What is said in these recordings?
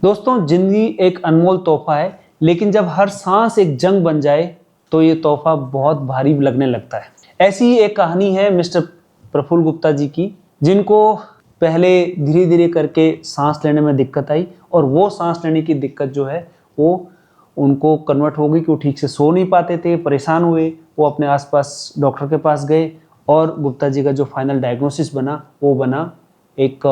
दोस्तों, जिंदगी एक अनमोल तोहफा है, लेकिन जब हर सांस एक जंग बन जाए तो ये तोहफा बहुत भारी लगने लगता है। ऐसी ही एक कहानी है मिस्टर प्रफुल्ल गुप्ता जी की, जिनको पहले धीरे धीरे करके सांस लेने में दिक्कत आई और वो सांस लेने की दिक्कत जो है वो उनको कन्वर्ट हो गई कि वो ठीक से सो नहीं पाते थे, परेशान हुए। वो अपने आसपास डॉक्टर के पास गए और गुप्ता जी का जो फाइनल डायग्नोसिस बना वो बना एक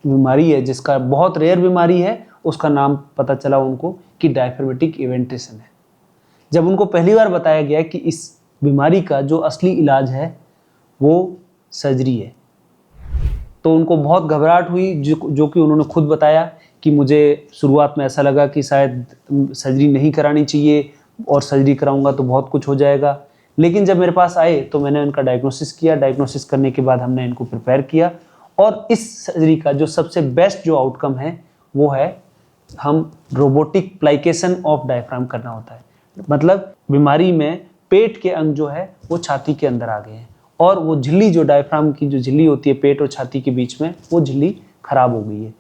बीमारी है जिसका बहुत रेयर बीमारी है। उसका नाम पता चला उनको कि डायफर्मेटिक इवेंटेशन है। जब उनको पहली बार बताया गया कि इस बीमारी का जो असली इलाज है वो सर्जरी है, तो उनको बहुत घबराहट हुई, जो कि उन्होंने खुद बताया कि मुझे शुरुआत में ऐसा लगा कि शायद सर्जरी नहीं करानी चाहिए और सर्जरी कराऊंगा तो बहुत कुछ हो जाएगा। लेकिन जब मेरे पास आए तो मैंने उनका डायग्नोसिस किया। डायग्नोसिस करने के बाद हमने इनको प्रिपेयर किया और इस सर्जरी का जो सबसे बेस्ट जो आउटकम है वो है हम रोबोटिक प्लाइकेशन ऑफ डायफ्राम करना होता है। मतलब बीमारी में पेट के अंग जो है वो छाती के अंदर आ गए हैं और वो झिल्ली जो डायफ्राम की जो झिल्ली होती है पेट और छाती के बीच में, वो झिल्ली खराब हो गई है।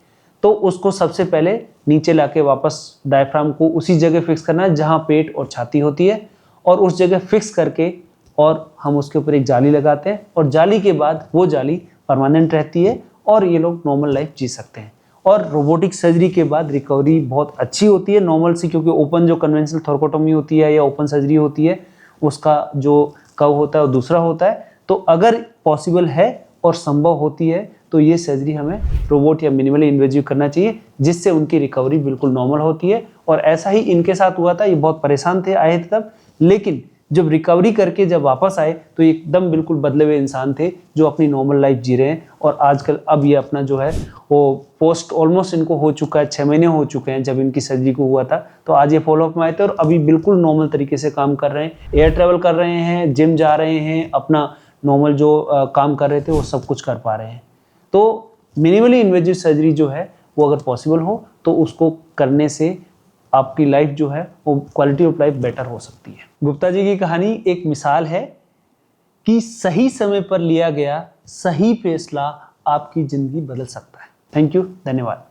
तो उसको सबसे पहले नीचे लाके वापस डायफ्राम को उसी जगह फिक्स करना है जहाँ पेट और छाती होती है, और उस जगह फिक्स करके और हम उसके ऊपर एक जाली लगाते हैं और जाली के बाद वो जाली परमानेंट रहती है और ये लोग नॉर्मल लाइफ जी सकते हैं। और रोबोटिक सर्जरी के बाद रिकवरी बहुत अच्छी होती है नॉर्मल से, क्योंकि ओपन जो कन्वेंशनल थोरकोटोमी होती है या ओपन सर्जरी होती है उसका जो कर्व होता है वो दूसरा होता है। तो अगर पॉसिबल है और संभव होती है तो ये सर्जरी हमें रोबोट या मिनिमली इन्वेजिव करना चाहिए, जिससे उनकी रिकवरी बिल्कुल नॉर्मल होती है। और ऐसा ही इनके साथ हुआ था। ये बहुत परेशान थे आए थे तब, लेकिन जब रिकवरी करके जब वापस आए तो एकदम बिल्कुल बदले हुए इंसान थे जो अपनी नॉर्मल लाइफ जी रहे हैं। और आजकल अब ये अपना जो है वो पोस्ट ऑलमोस्ट इनको हो चुका है, 6 महीने हो चुके हैं जब इनकी सर्जरी को हुआ था। तो आज ये फॉलोअप में आए थे और अभी बिल्कुल नॉर्मल तरीके से काम कर रहे हैं, एयर ट्रैवल कर रहे हैं, जिम जा रहे हैं, अपना नॉर्मल जो काम कर रहे थे वो सब कुछ कर पा रहे हैं। तो मिनिमली इन्वेजिव सर्जरी जो है वो अगर पॉसिबल हो तो उसको करने से आपकी लाइफ जो है वो क्वालिटी ऑफ लाइफ बेटर हो सकती है। गुप्ता जी की कहानी एक मिसाल है कि सही समय पर लिया गया सही फैसला आपकी जिंदगी बदल सकता है। थैंक यू, धन्यवाद।